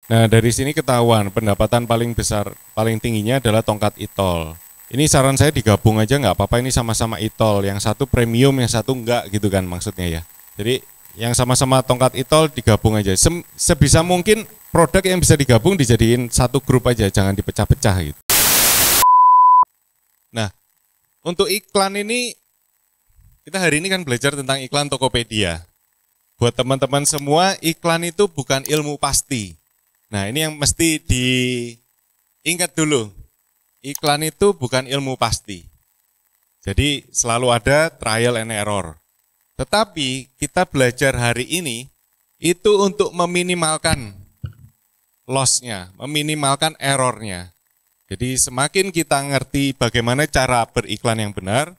Nah, dari sini ketahuan pendapatan paling besar, paling tingginya adalah tongkat e-tol. Ini saran saya digabung aja nggak apa-apa, ini sama-sama e-tol. Yang satu premium, yang satu enggak gitu kan maksudnya ya. Jadi yang sama-sama tongkat e-tol digabung aja. Sebisa mungkin produk yang bisa digabung dijadiin satu grup aja, jangan dipecah-pecah gitu. Nah, untuk iklan ini, kita hari ini kan belajar tentang iklan Tokopedia. Buat teman-teman semua, iklan itu bukan ilmu pasti. Nah, ini yang mesti diingat dulu. Iklan itu bukan ilmu pasti. Jadi selalu ada trial and error. Tetapi kita belajar hari ini itu untuk meminimalkan loss-nya, meminimalkan error-nya. Jadi semakin kita ngerti bagaimana cara beriklan yang benar,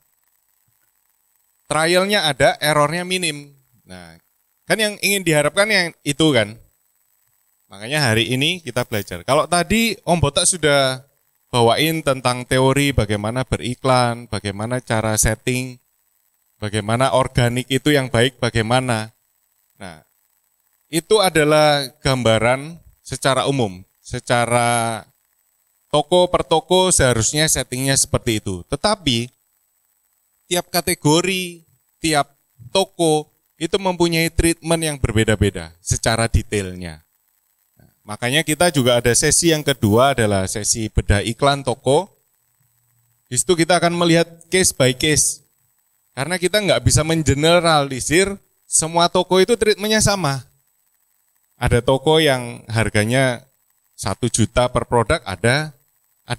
trial-nya ada, error-nya minim. Nah, kan yang ingin diharapkan yang itu kan. Makanya hari ini kita belajar. Kalau tadi Om Botak sudah bawain tentang teori bagaimana beriklan, bagaimana cara setting, bagaimana organik itu yang baik, bagaimana. Nah, itu adalah gambaran secara umum. Secara toko per toko seharusnya settingnya seperti itu. Tetapi tiap kategori, tiap toko itu mempunyai treatment yang berbeda-beda secara detailnya. Makanya kita juga ada sesi yang kedua adalah sesi bedah iklan toko. Di situ kita akan melihat case by case. Karena kita nggak bisa mengeneralisir semua toko itu treatmentnya sama. Ada toko yang harganya 1 juta per produk ada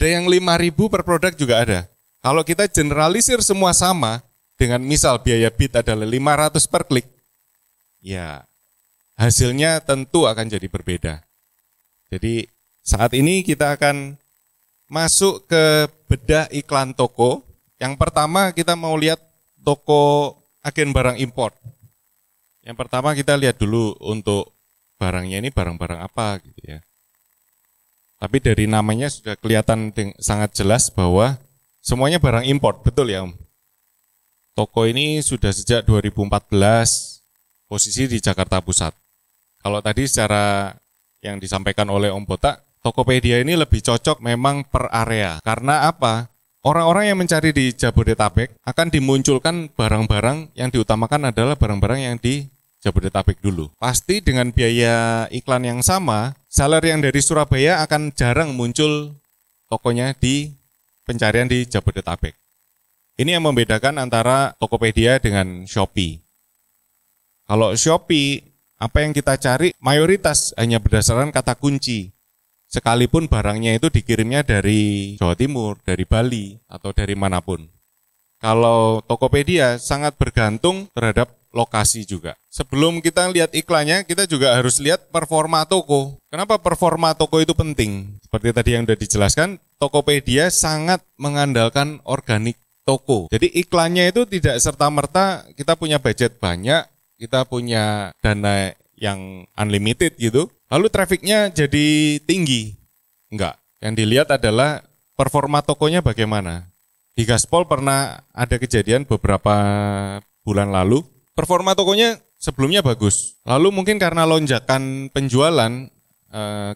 yang 5.000 per produk juga ada. Kalau kita generalisir semua sama, dengan misal biaya bid adalah 500 per klik, ya hasilnya tentu akan jadi berbeda. Jadi saat ini kita akan masuk ke bedah iklan toko. Yang pertama kita mau lihat toko agen barang import. Yang pertama kita lihat dulu untuk barangnya ini barang-barang apa gitu ya. Tapi dari namanya sudah kelihatan sangat jelas bahwa semuanya barang import, betul ya Om? Toko ini sudah sejak 2014 posisi di Jakarta Pusat. Kalau tadi secara yang disampaikan oleh Om Botak, Tokopedia ini lebih cocok memang per area. Karena apa? Orang-orang yang mencari di Jabodetabek akan dimunculkan barang-barang yang diutamakan adalah barang-barang yang di Jabodetabek dulu. Pasti dengan biaya iklan yang sama, seller yang dari Surabaya akan jarang muncul tokonya di pencarian di Jabodetabek. Ini yang membedakan antara Tokopedia dengan Shopee. Kalau Shopee, apa yang kita cari mayoritas hanya berdasarkan kata kunci. Sekalipun barangnya itu dikirimnya dari Jawa Timur, dari Bali, atau dari manapun. Kalau Tokopedia sangat bergantung terhadap lokasi juga. Sebelum kita lihat iklannya, kita juga harus lihat performa toko. Kenapa performa toko itu penting? Seperti tadi yang sudah dijelaskan, Tokopedia sangat mengandalkan organik toko. Jadi iklannya itu tidak serta-merta kita punya budget banyak, kita punya dana yang unlimited gitu, lalu trafficnya jadi tinggi. Enggak, yang dilihat adalah performa tokonya bagaimana. Di Gaspol pernah ada kejadian beberapa bulan lalu, performa tokonya sebelumnya bagus. Lalu mungkin karena lonjakan penjualan,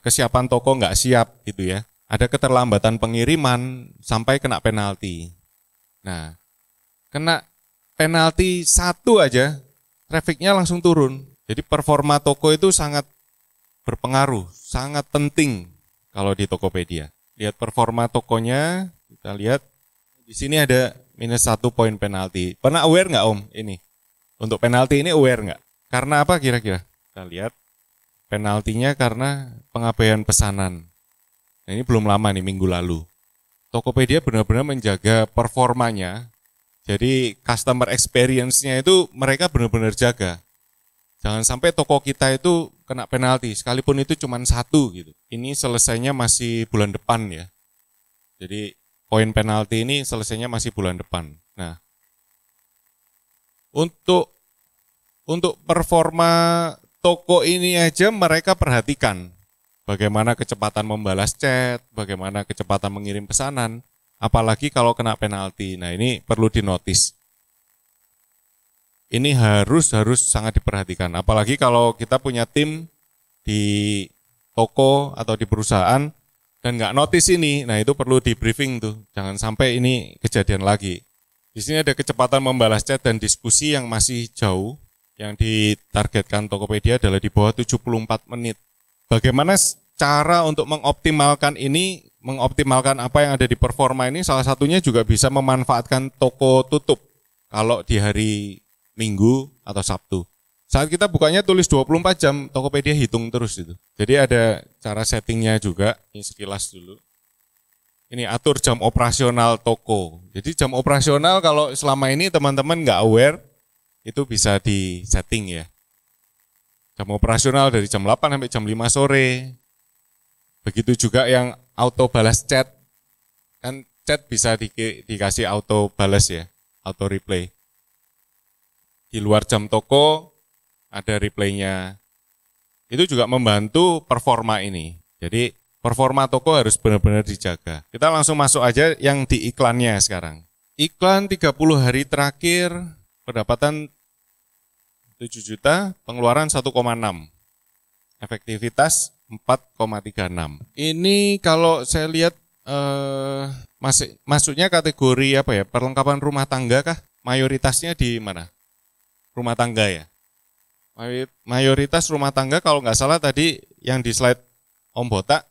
kesiapan toko enggak siap gitu ya. Ada keterlambatan pengiriman sampai kena penalti. Nah, kena penalti 1 aja, trafficnya langsung turun. Jadi performa toko itu sangat berpengaruh, sangat penting kalau di Tokopedia. Lihat performa tokonya, kita lihat di sini ada minus 1 poin penalti. Pernah aware nggak Om ini? Untuk penalti ini aware nggak? Karena apa kira-kira? Kita lihat penaltinya karena pengabaian pesanan. Nah, ini belum lama nih, minggu lalu. Tokopedia benar-benar menjaga performanya. Jadi customer experience-nya itu mereka benar-benar jaga. Jangan sampai toko kita itu kena penalti, sekalipun itu cuma 1 gitu. Ini selesainya masih bulan depan ya. Jadi poin penalti ini selesainya masih bulan depan. Nah, untuk performa toko ini aja mereka perhatikan. Bagaimana kecepatan membalas chat, bagaimana kecepatan mengirim pesanan, apalagi kalau kena penalti. Nah, ini perlu dinotis. Ini harus sangat diperhatikan. Apalagi kalau kita punya tim di toko atau di perusahaan dan nggak notice ini, nah itu perlu di briefing tuh. Jangan sampai ini kejadian lagi. Di sini ada kecepatan membalas chat dan diskusi yang masih jauh. Yang ditargetkan Tokopedia adalah di bawah 74 menit. Bagaimana cara untuk mengoptimalkan ini, mengoptimalkan apa yang ada di performa ini, salah satunya juga bisa memanfaatkan toko tutup kalau di hari Minggu atau Sabtu. Saat kita bukanya tulis 24 jam, Tokopedia hitung terus itu. Jadi ada cara settingnya juga, ini sekilas dulu. Ini atur jam operasional toko. Jadi jam operasional kalau selama ini teman-teman nggak aware, itu bisa di setting ya. Jam operasional dari jam 8 sampai jam 5 sore. Begitu juga yang auto balas chat. Kan chat bisa dikasih auto balas ya, auto replay. Di luar jam toko ada replaynya. Itu juga membantu performa ini. Jadi performa toko harus benar-benar dijaga. Kita langsung masuk aja yang di iklannya sekarang. Iklan 30 hari terakhir, pendapatan 7 juta, pengeluaran 1,6. Efektivitas 4,36. Ini kalau saya lihat masuknya kategori apa ya? Perlengkapan rumah tangga kah? Mayoritasnya di mana? Rumah tangga ya. Mayoritas rumah tangga kalau nggak salah tadi yang di slide Om Botak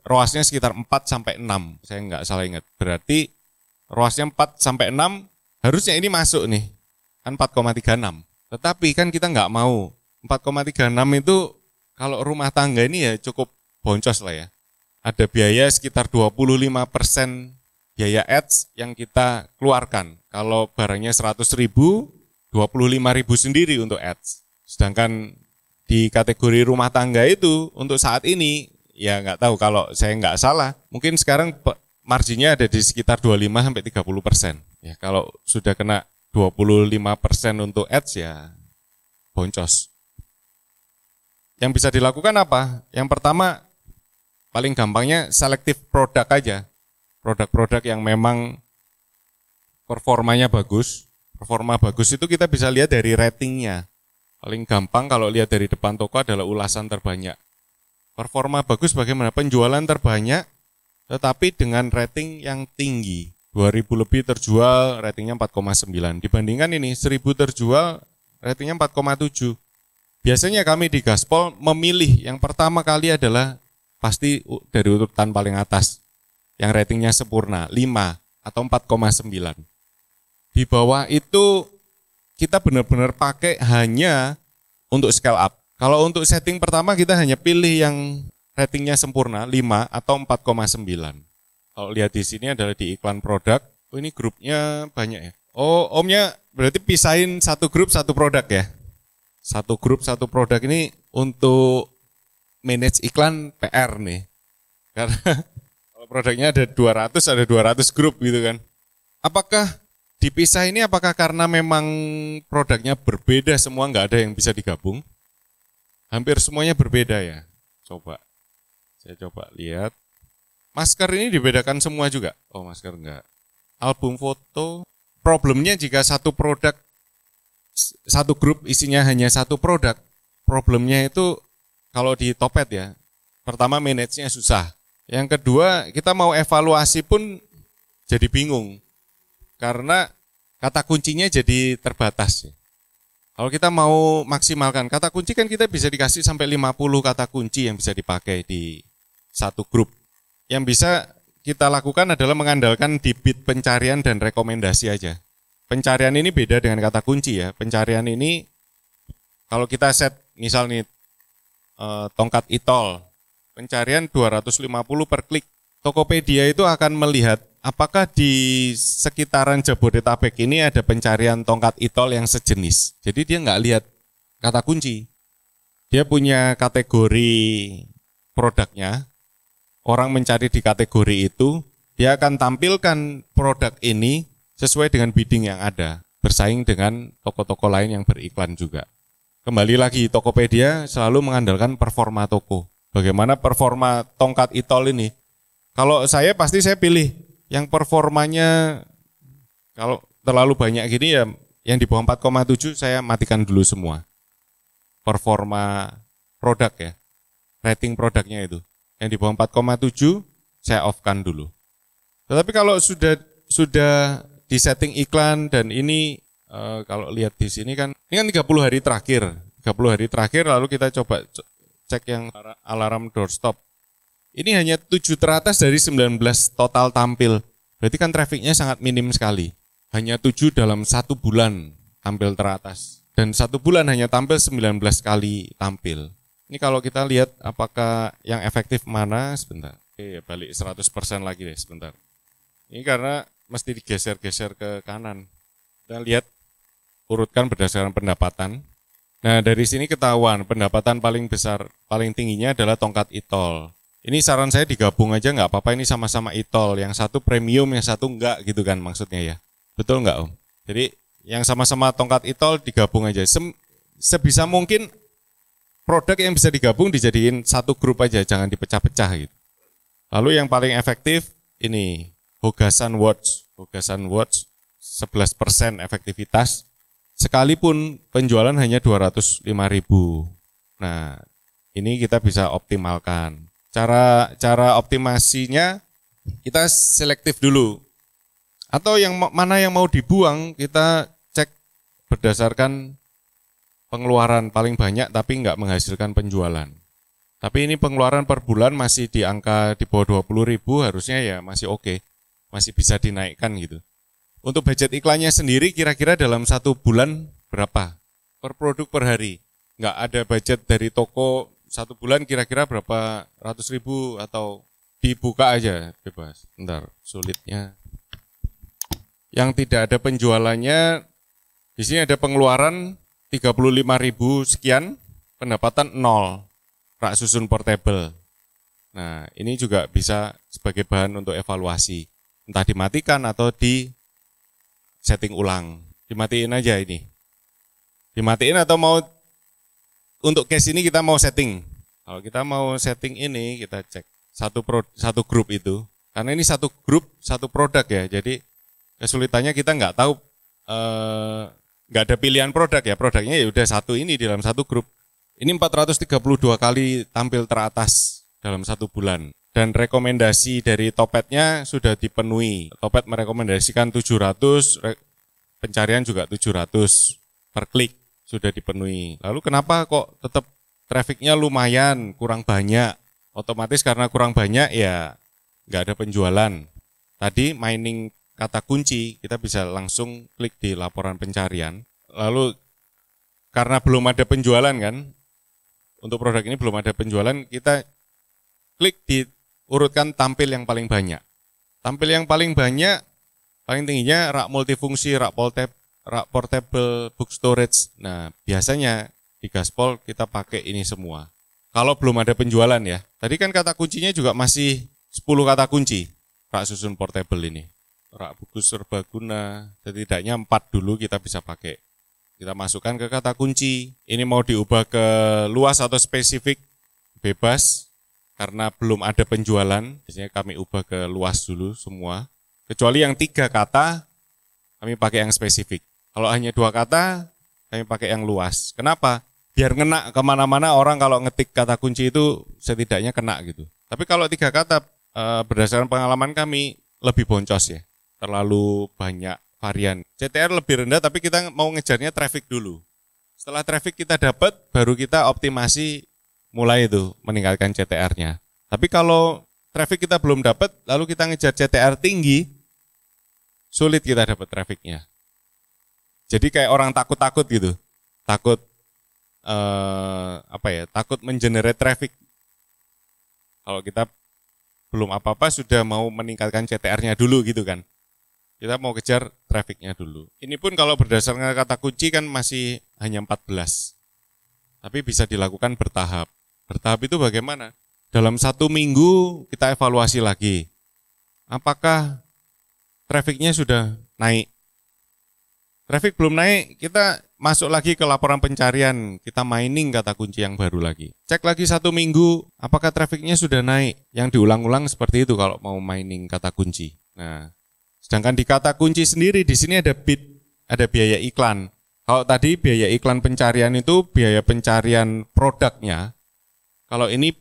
ruasnya sekitar 4 sampai 6. Saya nggak salah ingat. Berarti ruasnya 4 sampai 6 harusnya ini masuk nih. Kan 4,36. Tetapi kan kita nggak mau. 4,36 itu kalau rumah tangga ini ya cukup boncos lah ya. Ada biaya sekitar 25% biaya ads yang kita keluarkan. Kalau barangnya 100.000, 25.000 sendiri untuk ads. Sedangkan di kategori rumah tangga itu untuk saat ini, ya nggak tahu kalau saya nggak salah, mungkin sekarang marginnya ada di sekitar 25-30%. Ya kalau sudah kena 25% untuk ads ya boncos. Yang bisa dilakukan apa? Yang pertama, paling gampangnya selektif produk aja. Produk-produk yang memang performanya bagus. Performa bagus itu kita bisa lihat dari ratingnya. Paling gampang kalau lihat dari depan toko adalah ulasan terbanyak. Performa bagus bagaimana? Penjualan terbanyak tetapi dengan rating yang tinggi. 2.000 lebih terjual, ratingnya 4,9. Dibandingkan ini 1.000 terjual, ratingnya 4,7. Biasanya kami di Gaspol memilih yang pertama kali adalah pasti dari urutan paling atas. Yang ratingnya sempurna, 5 atau 4,9. Di bawah itu kita benar-benar pakai hanya untuk scale up. Kalau untuk setting pertama kita hanya pilih yang ratingnya sempurna, 5 atau 4,9. Kalau lihat di sini adalah di iklan produk. Oh ini grupnya banyak ya. Oh omnya berarti pisahin satu grup satu produk ya. Satu grup satu produk ini untuk manage iklan PR nih. Karena kalau produknya ada 200 grup gitu kan. Apakah dipisah ini apakah karena memang produknya berbeda semua nggak ada yang bisa digabung? Hampir semuanya berbeda ya. Saya coba lihat. Masker ini dibedakan semua juga? Oh masker enggak. Album foto, problemnya jika satu produk, satu grup isinya hanya satu produk, problemnya itu kalau di Topet ya, pertama manage-nya susah. Yang kedua kita mau evaluasi pun jadi bingung, karena kata kuncinya jadi terbatas. Kalau kita mau maksimalkan kata kunci kan kita bisa dikasih sampai 50 kata kunci yang bisa dipakai di satu grup. Yang bisa kita lakukan adalah mengandalkan di bit pencarian dan rekomendasi aja. Pencarian ini beda dengan kata kunci ya. Pencarian ini kalau kita set misal nih tongkat itol, pencarian 250 per klik. Tokopedia itu akan melihat apakah di sekitaran Jabodetabek ini ada pencarian tongkat itol yang sejenis. Jadi dia nggak lihat kata kunci. Dia punya kategori produknya. Orang mencari di kategori itu, dia akan tampilkan produk ini sesuai dengan bidding yang ada, bersaing dengan toko-toko lain yang beriklan juga. Kembali lagi, Tokopedia selalu mengandalkan performa toko. Bagaimana performa tongkat itol ini? Kalau saya pasti saya pilih yang performanya, kalau terlalu banyak gini ya, yang di bawah 4,7 saya matikan dulu semua. Performa produk ya. rating produknya itu. Yang di bawah 4,7 saya off-kan dulu. Tetapi kalau sudah di setting iklan dan ini kalau lihat di sini kan, ini kan 30 hari terakhir. 30 hari terakhir lalu kita coba cek yang alarm doorstop. Ini hanya 7 teratas dari 19 total tampil. Berarti kan trafficnya sangat minim sekali. Hanya 7 dalam 1 bulan tampil teratas. Dan 1 bulan hanya tampil 19 kali tampil. Ini kalau kita lihat apakah yang efektif mana, sebentar. Oke, balik 100% lagi deh sebentar. Ini karena mesti digeser-geser ke kanan. Kita lihat, urutkan berdasarkan pendapatan. Nah dari sini ketahuan pendapatan paling besar, paling tingginya adalah tongkat e-tol. Ini saran saya digabung aja nggak apa-apa, ini sama-sama e-tol. Yang satu premium, yang satu enggak gitu kan maksudnya ya. Betul nggak Om? Jadi yang sama-sama tongkat e-tol digabung aja. Sebisa mungkin produk yang bisa digabung dijadiin satu grup aja, jangan dipecah-pecah gitu. Lalu yang paling efektif ini Hogasan Watch. Hogasan Watch 11% efektivitas. Sekalipun penjualan hanya 205.000. Nah, ini kita bisa optimalkan. Cara optimasinya kita selektif dulu. Atau yang mana yang mau dibuang kita cek berdasarkan pengeluaran paling banyak tapi nggak menghasilkan penjualan. Tapi ini pengeluaran per bulan masih di angka di bawah 20.000 harusnya ya masih oke. Masih bisa dinaikkan gitu. Untuk budget iklannya sendiri kira-kira dalam 1 bulan berapa? Per produk per hari. Nggak ada budget dari toko 1 bulan kira-kira berapa ratus ribu atau dibuka aja bebas. Bentar, sulitnya. Yang tidak ada penjualannya, di sini ada pengeluaran 35.000 sekian, pendapatan 0, rak susun portable. Nah ini juga bisa sebagai bahan untuk evaluasi. Entah dimatikan atau di setting ulang, dimatiin aja ini. Dimatiin atau mau untuk case ini kita mau setting. Kalau kita mau setting ini kita cek satu grup itu. Karena ini satu grup satu produk ya. Jadi kesulitannya kita nggak tahu nggak ada pilihan produk ya. Produknya ya udah satu ini di dalam satu grup. Ini 432 kali tampil teratas dalam 1 bulan. Dan rekomendasi dari Topetnya sudah dipenuhi. Topet merekomendasikan 700, pencarian juga 700 per klik sudah dipenuhi. Lalu kenapa kok tetap trafficnya lumayan, kurang banyak? Otomatis karena kurang banyak ya nggak ada penjualan. Tadi mining kata kunci, kita bisa langsung klik di laporan pencarian. Lalu karena belum ada penjualan kan, untuk produk ini belum ada penjualan, kita klik di urutkan tampil yang paling banyak. Tampil yang paling banyak, paling tingginya rak multifungsi, rak portable, book storage. Nah, biasanya di Gaspol kita pakai ini semua. Kalau belum ada penjualan ya. Tadi kan kata kuncinya juga masih 10 kata kunci, rak susun portable ini. Rak buku serbaguna, setidaknya 4 dulu kita bisa pakai. Kita masukkan ke kata kunci. Ini mau diubah ke luas atau spesifik, bebas. Karena belum ada penjualan, biasanya kami ubah ke luas dulu semua. Kecuali yang 3 kata, kami pakai yang spesifik. Kalau hanya 2 kata, kami pakai yang luas. Kenapa? Biar ngena kemana-mana orang kalau ngetik kata kunci itu setidaknya kena gitu. Tapi kalau 3 kata, berdasarkan pengalaman kami, lebih boncos ya. Terlalu banyak varian. CTR lebih rendah tapi kita mau ngejarnya traffic dulu. Setelah traffic kita dapat, baru kita optimasi mulai itu meningkatkan CTR-nya. Tapi kalau traffic kita belum dapat, lalu kita ngejar CTR tinggi, sulit kita dapat trafficnya. Jadi kayak orang takut-takut gitu, takut takut mengenerate traffic. Kalau kita belum apa-apa sudah mau meningkatkan CTR-nya dulu gitu kan. Kita mau kejar trafficnya dulu. Ini pun kalau berdasarkan kata kunci kan masih hanya 14. Tapi bisa dilakukan bertahap. Bertahap itu bagaimana? Dalam 1 minggu kita evaluasi lagi. Apakah trafficnya sudah naik? Traffic belum naik, kita masuk lagi ke laporan pencarian. Kita mining kata kunci yang baru lagi. Cek lagi 1 minggu, apakah trafficnya sudah naik? Yang diulang-ulang seperti itu kalau mau mining kata kunci. Nah, sedangkan di kata kunci sendiri, di sini ada bid, ada biaya iklan. Kalau tadi biaya iklan pencarian itu biaya pencarian produknya. Kalau ini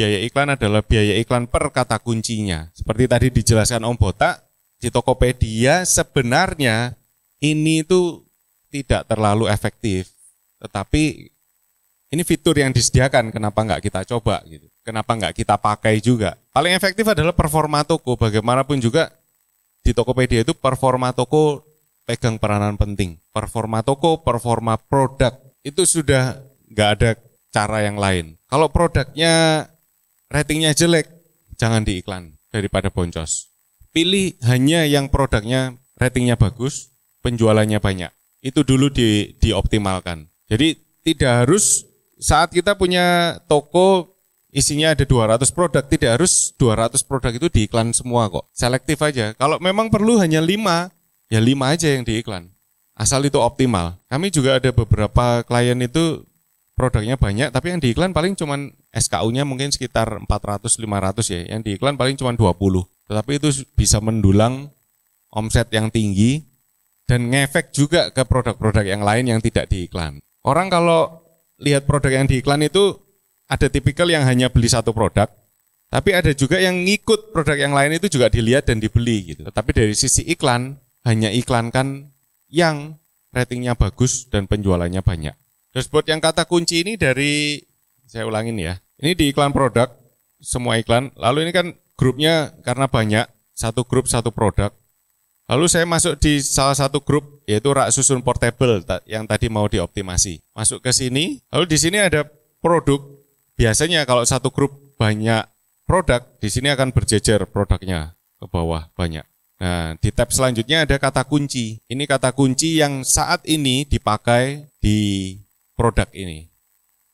biaya iklan adalah biaya iklan per kata kuncinya. Seperti tadi dijelaskan Om Botak, di Tokopedia sebenarnya ini tuh tidak terlalu efektif. Tetapi ini fitur yang disediakan, kenapa nggak kita coba gitu? Kenapa nggak kita pakai juga? Paling efektif adalah performa toko. Bagaimanapun juga di Tokopedia itu performa toko pegang peranan penting. Performa toko, performa produk itu sudah nggak ada cara yang lain. Kalau produknya ratingnya jelek, jangan diiklan daripada boncos. Pilih hanya yang produknya ratingnya bagus, penjualannya banyak. Itu dulu dioptimalkan. Jadi tidak harus saat kita punya toko isinya ada 200 produk, tidak harus 200 produk itu diiklan semua kok. Selektif aja. Kalau memang perlu hanya 5, ya 5 aja yang diiklan. Asal itu optimal. Kami juga ada beberapa klien itu produknya banyak, tapi yang diiklan paling cuman SKU-nya mungkin sekitar 400-500 ya. Yang diiklan paling cuman 20. Tetapi itu bisa mendulang omset yang tinggi dan ngefek juga ke produk-produk yang lain yang tidak diiklan. Orang kalau lihat produk yang diiklan itu ada tipikal yang hanya beli satu produk, tapi ada juga yang ngikut produk yang lain itu juga dilihat dan dibeli gitu. Tapi dari sisi iklan, hanya iklankan yang ratingnya bagus dan penjualannya banyak. Terus buat yang kata kunci ini dari, saya ulangin ya, ini di iklan produk, semua iklan, lalu ini kan grupnya karena banyak, satu grup satu produk. Lalu saya masuk di salah satu grup, yaitu rak susun portable yang tadi mau dioptimasi. Masuk ke sini, lalu di sini ada produk. Biasanya kalau satu grup banyak produk, di sini akan berjejer produknya ke bawah banyak. Nah, di tab selanjutnya ada kata kunci. Ini kata kunci yang saat ini dipakai di produk ini.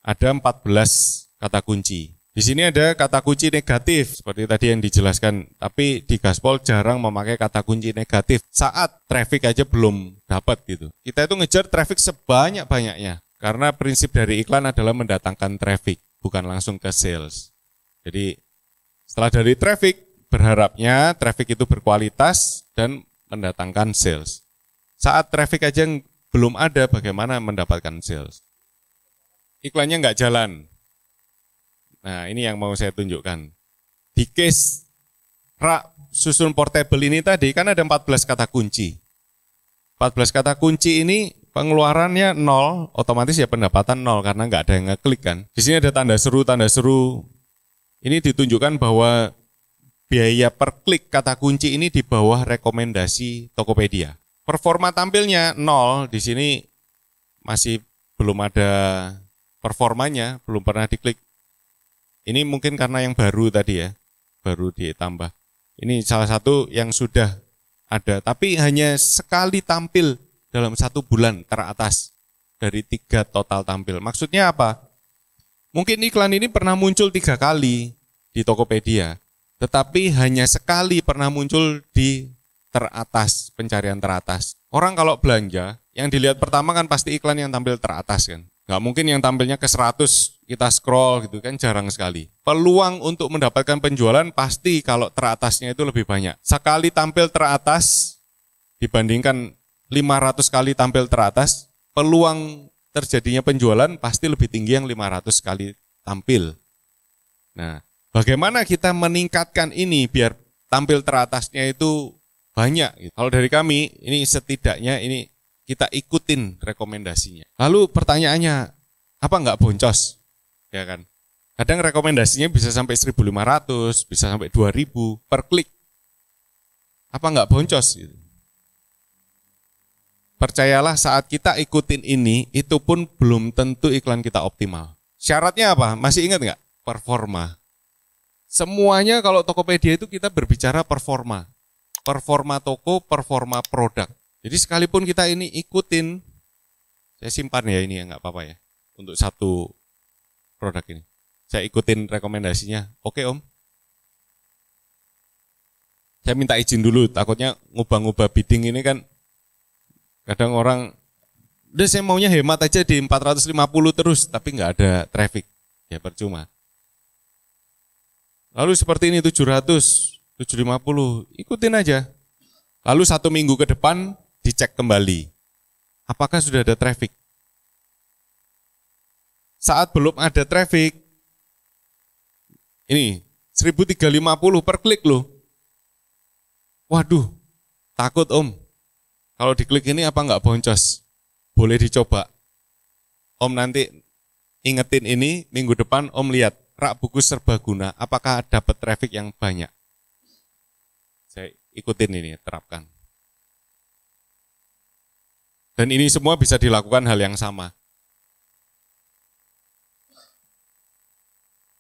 Ada 14 kata kunci. Di sini ada kata kunci negatif, seperti tadi yang dijelaskan. Tapi di Gaspol jarang memakai kata kunci negatif saat traffic aja belum dapat gitu. Kita itu ngejar traffic sebanyak-banyaknya. Karena prinsip dari iklan adalah mendatangkan traffic, bukan langsung ke sales. Jadi setelah dari traffic, berharapnya traffic itu berkualitas dan mendatangkan sales. Saat traffic aja belum ada, bagaimana mendapatkan sales? Iklannya nggak jalan. Nah, ini yang mau saya tunjukkan. Di case rak susun portable ini tadi kan ada 14 kata kunci. 14 kata kunci ini pengeluarannya 0, otomatis ya pendapatan 0 karena nggak ada yang ngeklik kan. Di sini ada tanda seru. Ini ditunjukkan bahwa biaya per klik kata kunci ini di bawah rekomendasi Tokopedia. Performa tampilnya 0, di sini masih belum ada performanya, belum pernah diklik. Ini mungkin karena yang baru tadi ya, baru ditambah. Ini salah satu yang sudah ada, tapi hanya sekali tampil dalam 1 bulan teratas dari 3 total tampil. Maksudnya apa? Mungkin iklan ini pernah muncul 3 kali di Tokopedia, tetapi hanya sekali pernah muncul di teratas, pencarian teratas. Orang kalau belanja, yang dilihat pertama kan pasti iklan yang tampil teratas kan. Nggak mungkin yang tampilnya ke 100, kita scroll gitu kan, jarang sekali. Peluang untuk mendapatkan penjualan pasti kalau teratasnya itu lebih banyak. Sekali tampil teratas, dibandingkan 500 kali tampil teratas, peluang terjadinya penjualan pasti lebih tinggi yang 500 kali tampil. Nah, bagaimana kita meningkatkan ini biar tampil teratasnya itu banyak? Kalau dari kami, ini setidaknya ini kita ikutin rekomendasinya. Lalu pertanyaannya, apa enggak boncos? Ya kan? Kadang rekomendasinya bisa sampai 1.500, bisa sampai 2.000 per klik. Apa enggak boncos? Percayalah saat kita ikutin ini, itu pun belum tentu iklan kita optimal. Syaratnya apa? Masih ingat enggak? Performa. Semuanya kalau Tokopedia itu kita berbicara performa. Performa toko, performa produk. Jadi sekalipun kita ini ikutin, saya simpan ya ini ya, nggak apa-apa ya, untuk satu produk ini. Saya ikutin rekomendasinya, oke Om. Saya minta izin dulu, takutnya ngubah-ngubah bidding ini kan, kadang orang, udah saya maunya hemat aja di 450 terus, tapi nggak ada traffic, ya percuma. Lalu seperti ini 700, 750, ikutin aja. Lalu 1 minggu ke depan, dicek kembali, apakah sudah ada traffic. Saat belum ada traffic, Ini 1350 per klik loh. Waduh, takut Om. Kalau diklik ini apa nggak boncos? Boleh dicoba. Om nanti ingetin ini, minggu depan Om lihat rak buku serbaguna, apakah dapat traffic yang banyak. Saya ikutin ini, terapkan. Dan ini semua bisa dilakukan hal yang sama.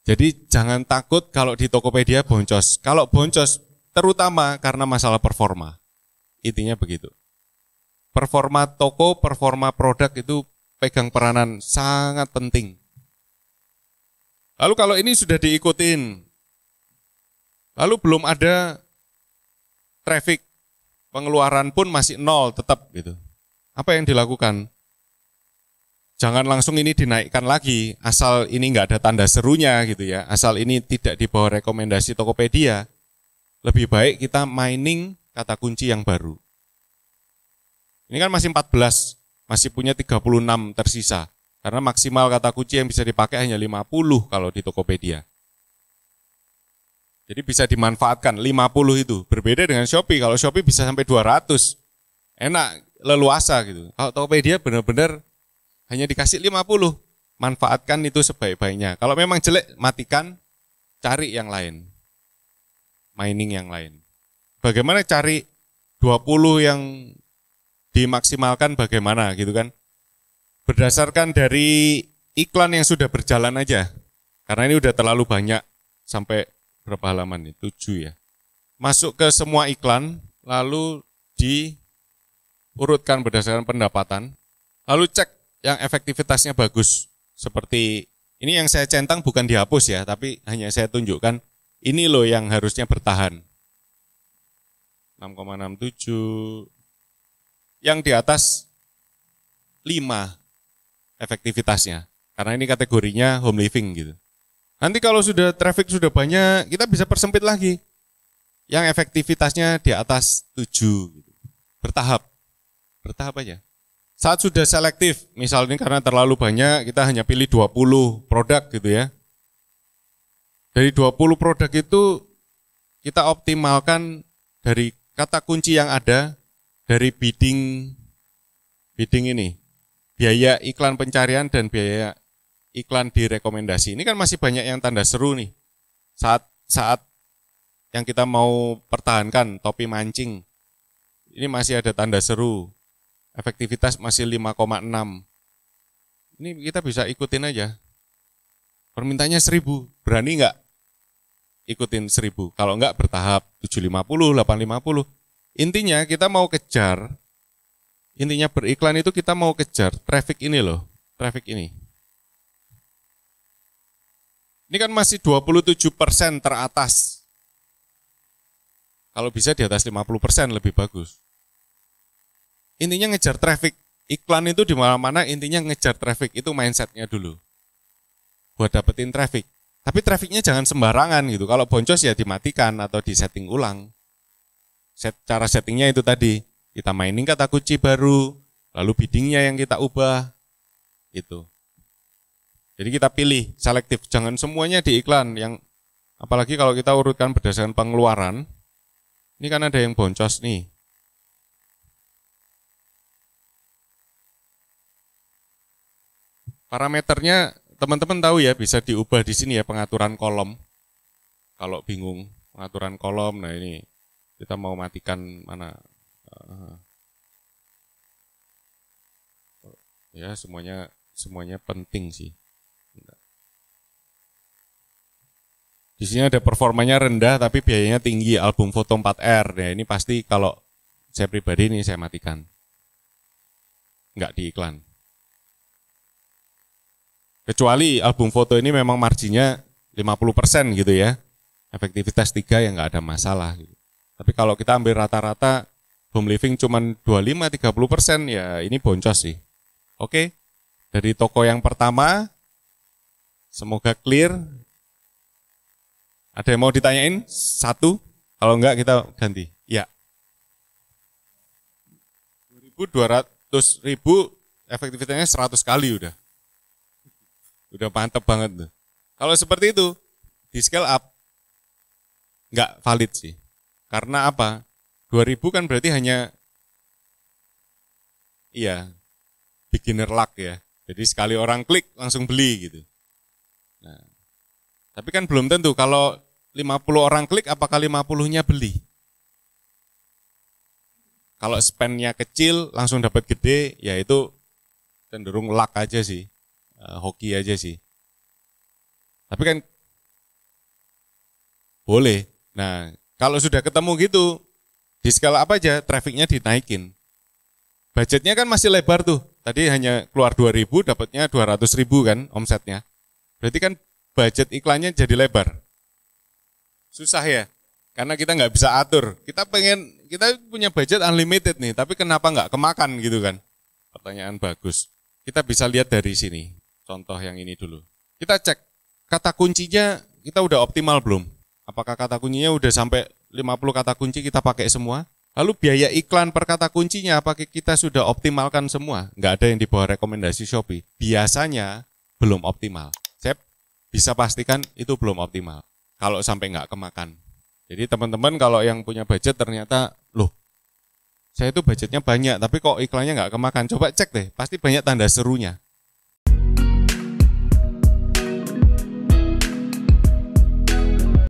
Jadi jangan takut kalau di Tokopedia boncos. Kalau boncos terutama karena masalah performa. Intinya begitu. Performa toko, performa produk itu pegang peranan sangat penting. Lalu kalau ini sudah diikutin, lalu belum ada traffic, pengeluaran pun masih nol tetap gitu. Apa yang dilakukan? Jangan langsung ini dinaikkan lagi, asal ini nggak ada tanda serunya gitu ya, asal ini tidak di bawah rekomendasi Tokopedia. Lebih baik kita mining kata kunci yang baru. Ini kan masih 14, masih punya 36 tersisa. Karena maksimal kata kunci yang bisa dipakai hanya 50 kalau di Tokopedia. Jadi bisa dimanfaatkan 50 itu. Berbeda dengan Shopee, kalau Shopee bisa sampai 200. Enak, leluasa gitu. Kalau Tokopedia benar-benar hanya dikasih 50. Manfaatkan itu sebaik-baiknya. Kalau memang jelek, matikan, cari yang lain. Mining yang lain. Bagaimana cari 20 yang dimaksimalkan bagaimana gitu kan? Berdasarkan dari iklan yang sudah berjalan aja. Karena ini udah terlalu banyak, sampai berapa halaman nih? 7 ya. Masuk ke semua iklan, lalu diurutkan berdasarkan pendapatan, lalu cek yang efektivitasnya bagus. Seperti ini yang saya centang bukan dihapus ya, tapi hanya saya tunjukkan, ini loh yang harusnya bertahan. 6,67, yang di atas 5 efektivitasnya. Karena ini kategorinya home living gitu. Nanti kalau sudah traffic sudah banyak, kita bisa persempit lagi. Yang efektivitasnya di atas 7 gitu. Bertahap. Bertahap aja. Saat sudah selektif, misalnya karena terlalu banyak, kita hanya pilih 20 produk gitu ya. Dari 20 produk itu kita optimalkan dari kata kunci yang ada, dari bidding ini, biaya iklan pencarian dan biaya iklan direkomendasi. Ini kan masih banyak yang tanda seru nih. Saat yang kita mau pertahankan, topi mancing, ini masih ada tanda seru. Efektivitas masih 5,6. Ini kita bisa ikutin aja. Permintaannya 1.000, berani nggak ikutin 1.000? Kalau nggak bertahap, 750, 850. Intinya kita mau kejar, intinya beriklan itu kita mau kejar traffic ini loh, traffic ini. Ini kan masih 27% teratas. Kalau bisa di atas 50% lebih bagus. Intinya ngejar traffic, iklan itu di mana-mana intinya ngejar traffic, itu mindsetnya dulu. Buat dapetin traffic. Tapi trafficnya jangan sembarangan gitu, kalau boncos ya dimatikan atau disetting ulang. Cara settingnya itu tadi, kita mining kata kunci baru, lalu biddingnya yang kita ubah, gitu. Jadi kita pilih selektif, jangan semuanya di iklan, yang apalagi kalau kita urutkan berdasarkan pengeluaran, ini kan ada yang boncos nih. Parameternya teman-teman tahu ya, bisa diubah di sini ya, pengaturan kolom. Kalau bingung pengaturan kolom, nah ini. Kita mau matikan mana? Ya semuanya penting sih. Di sini ada performanya rendah tapi biayanya tinggi, album foto 4R. Ya ini pasti kalau saya pribadi ini saya matikan. Enggak di iklan. Kecuali album foto ini memang marginnya 50% gitu ya. Efektivitas 3 yang enggak ada masalah gitu. Tapi kalau kita ambil rata-rata home living cuma 25-30%, ya ini boncos sih. Oke, dari toko yang pertama, semoga clear. Ada yang mau ditanyain? Satu, kalau enggak kita ganti. Ya. 200.000 efektivitasnya 100 kali udah. Udah mantep banget tuh. Kalau seperti itu, di scale up nggak valid sih. Karena apa? 2000 kan berarti hanya beginner luck ya. Jadi sekali orang klik langsung beli gitu. Nah, tapi kan belum tentu kalau 50 orang klik apakah 50-nya beli. Kalau spend-nya kecil langsung dapat gede, ya itu cenderung luck aja sih. Hoki aja sih. Tapi kan boleh. Nah, kalau sudah ketemu gitu, di skala apa aja, trafficnya dinaikin. Budgetnya kan masih lebar tuh. Tadi hanya keluar 2.000, dapatnya 200.000 kan omsetnya. Berarti kan budget iklannya jadi lebar. Susah ya, karena kita nggak bisa atur. Kita punya budget unlimited nih, tapi kenapa nggak kemakan gitu kan? Pertanyaan bagus. Kita bisa lihat dari sini, contoh yang ini dulu. Kita cek, kata kuncinya kita udah optimal belum? Apakah kata kuncinya udah sampai 50 kata kunci kita pakai semua? Lalu biaya iklan per kata kuncinya apakah kita sudah optimalkan semua? Nggak ada yang di bawah rekomendasi Shopee. Biasanya belum optimal. Saya bisa pastikan itu belum optimal. Kalau sampai nggak kemakan. Jadi teman-teman kalau yang punya budget ternyata, loh saya itu budgetnya banyak tapi kok iklannya nggak kemakan. Coba cek deh, pasti banyak tanda serunya.